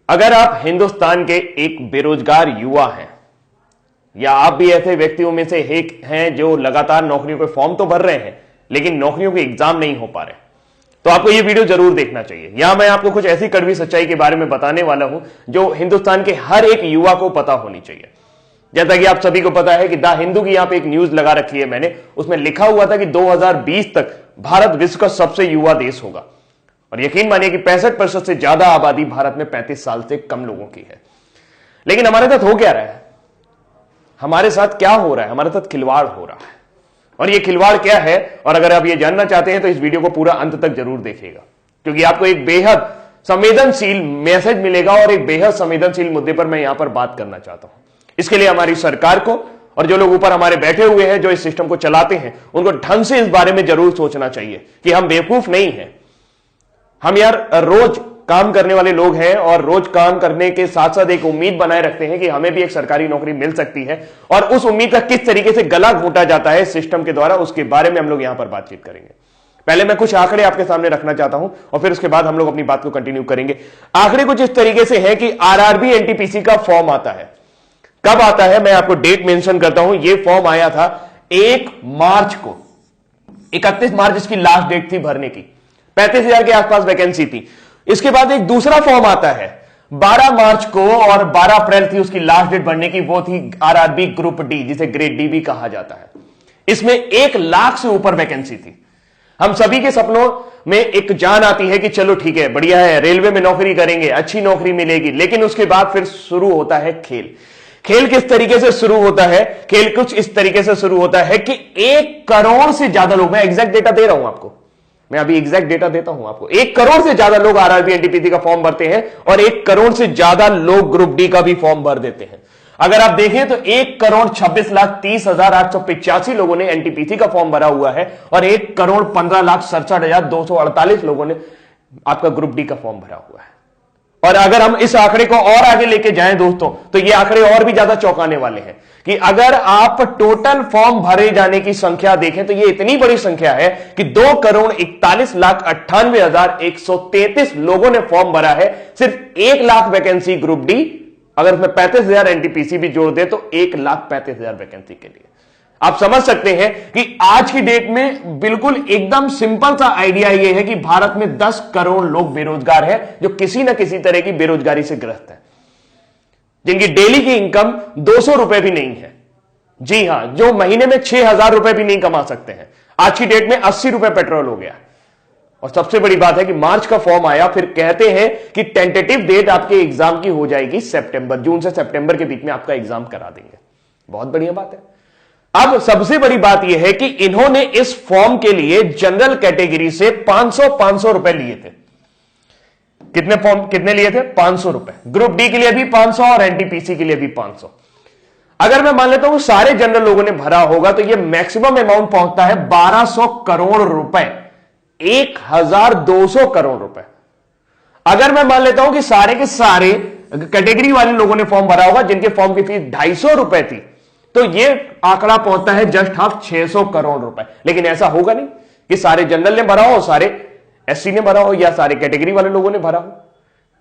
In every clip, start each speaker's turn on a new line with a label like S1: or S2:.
S1: अगर आप हिंदुस्तान के एक बेरोजगार युवा हैं या आप भी ऐसे व्यक्तियों में से एक हैं जो लगातार नौकरियों के फॉर्म तो भर रहे हैं लेकिन नौकरियों के एग्जाम नहीं हो पा रहे, तो आपको यह वीडियो जरूर देखना चाहिए। यहां मैं आपको कुछ ऐसी कड़वी सच्चाई के बारे में बताने वाला हूं जो हिंदुस्तान के हर एक युवा को पता होनी चाहिए। जैसा कि आप सभी को पता है कि द हिंदू की यहां पे एक न्यूज लगा रखी है मैंने, उसमें लिखा हुआ था कि 2020 तक भारत विश्व का सबसे युवा देश होगा। और यकीन मानिए कि 65% से ज्यादा आबादी भारत में 35 साल से कम लोगों की है। लेकिन हमारे साथ हो क्या रहा है, हमारे साथ क्या हो रहा है, हमारे साथ खिलवाड़ हो रहा है। और यह खिलवाड़ क्या है, और अगर आप यह जानना चाहते हैं तो इस वीडियो को पूरा अंत तक जरूर देखिएगा, क्योंकि आपको एक बेहद संवेदनशील मैसेज मिलेगा और एक बेहद संवेदनशील मुद्दे पर मैं यहां पर बात करना चाहता हूं। इसके लिए हमारी सरकार को और जो लोग ऊपर हमारे बैठे हुए हैं जो इस सिस्टम को चलाते हैं उनको ढंग से इस बारे में जरूर सोचना चाहिए कि हम बेवकूफ नहीं हैं। हम यार रोज काम करने वाले लोग हैं और रोज काम करने के साथ साथ एक उम्मीद बनाए रखते हैं कि हमें भी एक सरकारी नौकरी मिल सकती है, और उस उम्मीद का किस तरीके से गला घोंटा जाता है सिस्टम के द्वारा, उसके बारे में हम लोग यहां पर बातचीत करेंगे। पहले मैं कुछ आंकड़े आपके सामने रखना चाहता हूं और फिर उसके बाद हम लोग अपनी बात को कंटिन्यू करेंगे। आंकड़े कुछ इस तरीके से है कि आरआरबी एनटीपीसी का फॉर्म आता है। कब आता है मैं आपको डेट मेंशन करता हूं। यह फॉर्म आया था 1 मार्च को, 31 मार्च इसकी लास्ट डेट थी भरने की, 35,000 के आसपास वैकेंसी थी। इसके बाद एक दूसरा फॉर्म आता है 12 मार्च को और 12 अप्रैल थी उसकी लास्ट डेट भरने की, वो थी आरआरबी ग्रुप डी, जिसे ग्रेड डी भी कहा जाता है। इसमें 1 लाख से ऊपर वैकेंसी थी। हम सभी के सपनों में एक जान आती है कि चलो ठीक है, बढ़िया है, रेलवे में नौकरी करेंगे, अच्छी नौकरी मिलेगी। लेकिन उसके बाद फिर शुरू होता है खेल। खेल किस तरीके से शुरू होता है? खेल कुछ इस तरीके से शुरू होता है कि 1 करोड़ से ज्यादा लोग, मैं एग्जैक्ट डेटा दे रहा हूं आपको, मैं अभी एग्जैक्ट डेटा देता हूं आपको, 1 करोड़ से ज्यादा लोग आरआरबी एनटीपीसी का फॉर्म भरते हैं और 1 करोड़ से ज्यादा लोग ग्रुप डी का भी फॉर्म भर देते हैं। अगर आप देखें तो 1,26,30,885 लोगों ने एनटीपीसी का फॉर्म भरा हुआ है और 1,15,67,248 लोगों ने आपका ग्रुप डी का फॉर्म भरा हुआ है। और अगर हम इस आंकड़े को और आगे लेके जाएं दोस्तों, तो ये आंकड़े और भी ज्यादा चौंकाने वाले हैं कि अगर आप टोटल फॉर्म भरे जाने की संख्या देखें तो ये इतनी बड़ी संख्या है कि 2,41,98,133 लोगों ने फॉर्म भरा है। सिर्फ 1 लाख वैकेंसी ग्रुप डी, अगर उसमें 35,000 एनटीपीसी भी जोड़ दे तो 1,35,000 वैकेंसी के लिए। आप समझ सकते हैं कि आज की डेट में बिल्कुल एकदम सिंपल सा आइडिया यह है कि भारत में 10 करोड़ लोग बेरोजगार हैं जो किसी ना किसी तरह की बेरोजगारी से ग्रस्त है, जिनकी डेली की इनकम 200 रुपए भी नहीं है। जी हां, जो महीने में 6,000 रुपए भी नहीं कमा सकते हैं। आज की डेट में 80 रुपए पेट्रोल हो गया। और सबसे बड़ी बात है कि मार्च का फॉर्म आया, फिर कहते हैं कि टेंटेटिव डेट आपके एग्जाम की हो जाएगी सितंबर, जून से सितंबर के बीच में आपका एग्जाम करा देंगे। बहुत बढ़िया बात है। अब सबसे बड़ी बात यह है कि इन्होंने इस फॉर्म के लिए जनरल कैटेगरी से 500 रुपए लिए थे। कितने फॉर्म कितने लिए थे? 500 रुपए। ग्रुप डी के लिए भी 500 और एनटीपीसी के लिए भी 500। अगर मैं मान लेता हूं सारे जनरल लोगों ने भरा होगा तो यह मैक्सिमम अमाउंट पहुंचता है 1200 करोड़ रुपए, 1,200 करोड़ रुपए। अगर मैं मान लेता हूं कि सारे के सारे कैटेगरी वाले लोगों ने फॉर्म भरा होगा जिनके फॉर्म की फीस 250 रुपए थी, तो यह आंकड़ा पहुंचता है जस्ट हाफ 600 करोड़ रुपए। लेकिन ऐसा होगा नहीं कि सारे जनरल ने भरा हो, सारे एससी ने भरा हो या सारे कैटेगरी वाले लोगों ने भरा हो।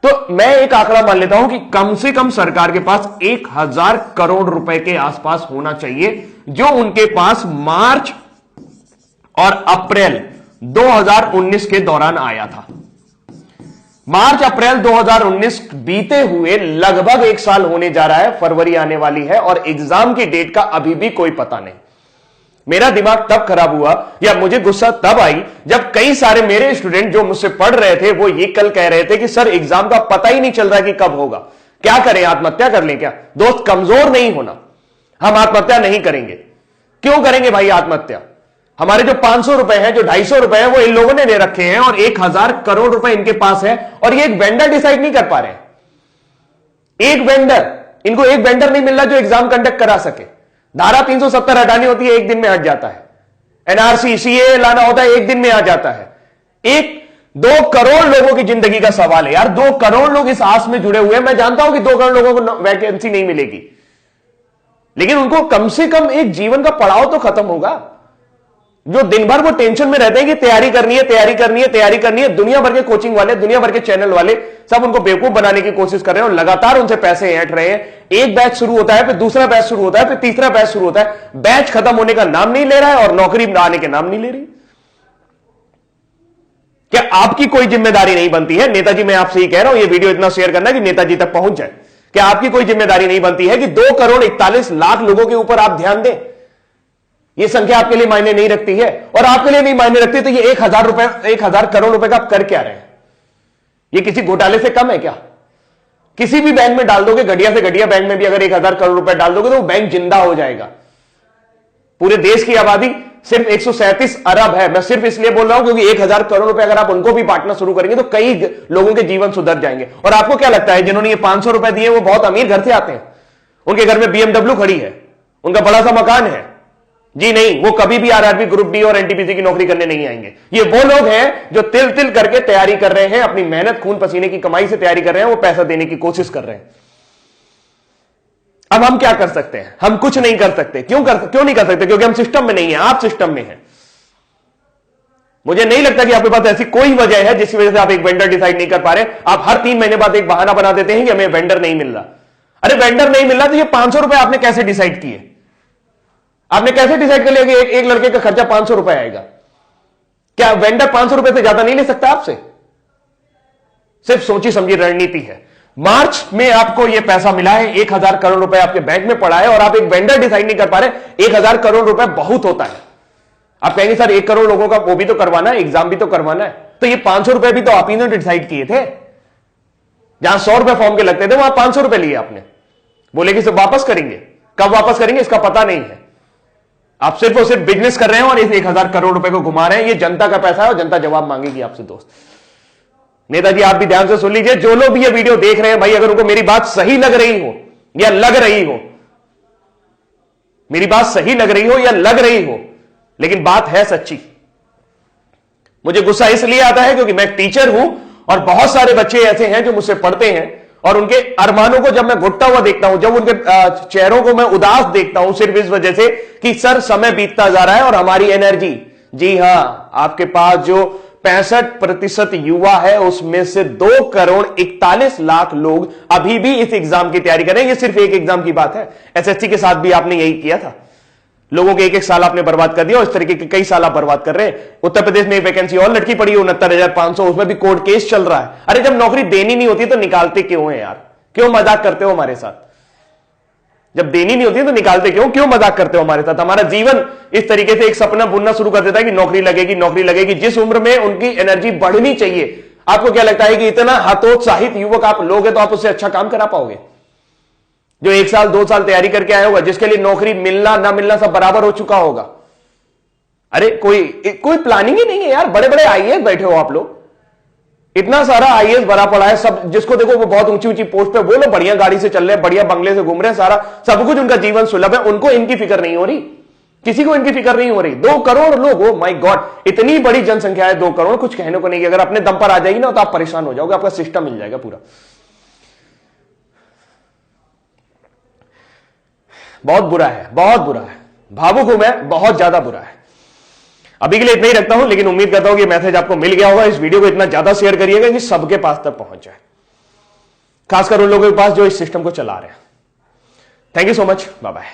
S1: तो मैं एक आंकड़ा मान लेता हूं कि कम से कम सरकार के पास 1,000 करोड़ रुपए के आसपास होना चाहिए, जो उनके पास मार्च और अप्रैल 2019 के दौरान आया था। मार्च अप्रैल 2019 बीते हुए लगभग 1 साल होने जा रहा है, फरवरी आने वाली है और एग्जाम की डेट का अभी भी कोई पता नहीं। मेरा दिमाग तब खराब हुआ या मुझे गुस्सा तब आई जब कई सारे मेरे स्टूडेंट जो मुझसे पढ़ रहे थे वो ये कल कह रहे थे कि सर एग्जाम का पता ही नहीं चल रहा कि कब होगा, क्या करें, आत्महत्या कर लें क्या? दोस्त, कमजोर नहीं होना, हम आत्महत्या नहीं करेंगे। क्यों करेंगे भाई आत्महत्या? हमारे जो 500 रुपए हैं, जो 250 रुपए हैं, वो इन लोगों ने दे रखे हैं और 1,000 करोड़ रुपए इनके पास है और ये एक वेंडर डिसाइड नहीं कर पा रहे हैं। इनको एक वेंडर नहीं मिल रहा जो एग्जाम कंडक्ट करा सके। धारा 370 हटानी होती है, 1 दिन में हट जाता है। एनआरसी सीए लाना होता है, 1 दिन में आ जाता है। 1-2 करोड़ लोगों की जिंदगी का सवाल है यार। 2 करोड़ लोग इस आस में जुड़े हुए हैं। मैं जानता हूं कि 2 करोड़ लोगों को वैकेंसी नहीं मिलेगी, लेकिन उनको कम से कम एक जीवन का पड़ाव तो खत्म होगा। जो दिन भर वो टेंशन में रहते हैं कि तैयारी करनी है, तैयारी करनी है, तैयारी करनी है। दुनिया भर के कोचिंग वाले, दुनिया भर के चैनल वाले सब उनको बेवकूफ बनाने की कोशिश कर रहे हैं और लगातार उनसे पैसे ऐंठ रहे हैं। एक बैच शुरू होता है, फिर दूसरा बैच शुरू होता है, फिर तीसरा बैच शुरू होता है। बैच खत्म होने का नाम नहीं ले रहा है और नौकरी आने के नाम नहीं ले रही। क्या आपकी कोई जिम्मेदारी नहीं बनती है? नेताजी, मैं आपसे ही कह रहा हूं, ये वीडियो इतना शेयर करना कि नेताजी तक पहुंच जाए। क्या आपकी कोई जिम्मेदारी नहीं बनती है कि 2,41,00,000 लोगों के ऊपर आप ध्यान दें? ये संख्या आपके लिए मायने नहीं रखती है और आपके लिए नहीं मायने रखती तो ये 1,000 करोड़ रुपए का आप कर क्या रहे हैं? ये किसी घोटाले से कम है क्या? किसी भी बैंक में डाल दोगे, घटिया से घटिया बैंक में भी अगर 1,000 करोड़ रुपए डाल दोगे तो वो बैंक जिंदा हो जाएगा। पूरे देश की आबादी सिर्फ 137 अरब है। मैं सिर्फ इसलिए बोल रहा हूं क्योंकि 1,000 करोड़ रुपए अगर आप उनको भी बांटना शुरू करेंगे तो कई लोगों के जीवन सुधर जाएंगे। और आपको क्या लगता है जिन्होंने ये 500 रुपए दिए वो बहुत अमीर घर से आते हैं? उनके घर में BMW खड़ी है, उनका बड़ा सा मकान है? जी नहीं, वो कभी भी आरआरबी, ग्रुप डी और एनटीपीसी की नौकरी करने नहीं आएंगे। ये वो लोग हैं जो तिल तिल करके तैयारी कर रहे हैं, अपनी मेहनत, खून पसीने की कमाई से तैयारी कर रहे हैं, वो पैसा देने की कोशिश कर रहे हैं। अब हम क्या कर सकते हैं? हम कुछ नहीं कर सकते। क्यों नहीं कर सकते? क्योंकि हम सिस्टम में नहीं है, आप सिस्टम में हैं। मुझे नहीं लगता कि आपके पास ऐसी कोई वजह है जिसकी वजह से आप एक वेंडर डिसाइड नहीं कर पा रहे। आप हर 3 महीने बाद एक बहाना बना देते हैं कि हमें वेंडर नहीं मिल रहा। अरे वेंडर नहीं मिल रहा तो ये 500 रुपए आपने कैसे डिसाइड किए? आपने कैसे डिसाइड कर लिया कि एक लड़के का खर्चा 500 रुपए आएगा? क्या वेंडर 500 रुपए से ज्यादा नहीं ले सकता आपसे? सिर्फ सोची समझी रणनीति है। मार्च में आपको यह पैसा मिला है, 1,000 करोड़ रुपए आपके बैंक में पड़ा है और आप एक वेंडर डिसाइड नहीं कर पा रहे। 1,000 करोड़ रुपए बहुत होता है। आप कहेंगे सर 1 करोड़ लोगों का वो भी तो करवाना है, एग्जाम भी तो करवाना है। तो ये 500 रुपए भी तो आप ही ने डिसाइड किए थे। जहां 100 रुपए फॉर्म के लगते थे वहां 500 रुपए लिए आपने। बोले कि सब वापस करेंगे, कब वापस करेंगे इसका पता नहीं है। आप सिर्फ और सिर्फ बिजनेस कर रहे हैं और इस 1,000 करोड़ रुपए को घुमा रहे हैं। ये जनता का पैसा है और जनता जवाब मांगेगी आपसे। दोस्त नेताजी, आप भी ध्यान से सुन लीजिए। जो लोग भी ये वीडियो देख रहे हैं भाई, अगर उनको मेरी बात सही लग रही हो या लग रही हो, मेरी बात सही लग रही हो या लग रही हो, लेकिन बात है सच्ची। मुझे गुस्सा इसलिए आता है क्योंकि मैं एक टीचर हूं और बहुत सारे बच्चे ऐसे हैं जो मुझसे पढ़ते हैं और उनके अरमानों को जब मैं घुटता हुआ देखता हूं, जब उनके चेहरों को मैं उदास देखता हूं, सिर्फ इस वजह से कि सर समय बीतता जा रहा है और हमारी एनर्जी, जी हां, आपके पास जो 65% युवा है उसमें से 2,41,00,000 लोग अभी भी इस एग्जाम की तैयारी कर रहे हैं। ये सिर्फ एक एग्जाम की बात है। एसएससी के साथ भी आपने यही किया था। लोगों के 1-1 साल आपने बर्बाद कर दिया और इस तरीके के कई साल आप बर्बाद कर रहे हैं। उत्तर प्रदेश में एक वैकेंसी और लटकी पड़ी है 69,500, उसमें भी कोर्ट केस चल रहा है। अरे जब नौकरी देनी नहीं होती तो निकालते क्यों है यार? क्यों मजाक करते हो हमारे साथ? जब देनी नहीं होती तो निकालते क्यों मजाक करते हो हमारे साथ? हमारा जीवन इस तरीके से एक सपना बुनना शुरू कर देता है कि नौकरी लगेगी, नौकरी लगेगी। जिस उम्र में उनकी एनर्जी बढ़नी चाहिए, आपको क्या लगता है कि इतना हतोत्साहित युवक आप लोग हैं तो आप उससे अच्छा काम करा पाओगे? जो 1 साल 2 साल तैयारी करके आया होगा, जिसके लिए नौकरी मिलना ना मिलना सब बराबर हो चुका होगा। अरे कोई प्लानिंग ही नहीं है यार। बड़े बड़े आईएएस बैठे हो आप लोग, इतना सारा आईएएस भरा पड़ा है, सब जिसको देखो वो बहुत ऊंची ऊंची पोस्ट पे, वो लोग बढ़िया गाड़ी से चल रहे हैं, बढ़िया बंगले से घूम रहे हैं, सारा सब कुछ उनका जीवन सुलभ है। उनको इनकी फिक्र नहीं हो रही, किसी को इनकी फिक्र नहीं हो रही। 2 करोड़ लोग, ओ माय गॉड, इतनी बड़ी जनसंख्या है 2 करोड़, कुछ कहने को नहीं। अगर अपने दम पर आ जाएगी ना तो आप परेशान हो जाओगे, आपका सिस्टम मिल जाएगा पूरा। बहुत बुरा है, बहुत बुरा है, भावुक हूं मैं, बहुत ज्यादा बुरा है। अभी के लिए इतना ही रखता हूं, लेकिन उम्मीद करता हूं कि मैसेज आपको मिल गया होगा। इस वीडियो को इतना ज्यादा शेयर करिएगा कि सबके पास तक पहुंच जाए, खासकर उन लोगों के पास जो इस सिस्टम को चला रहे हैं। Thank you so much, bye bye.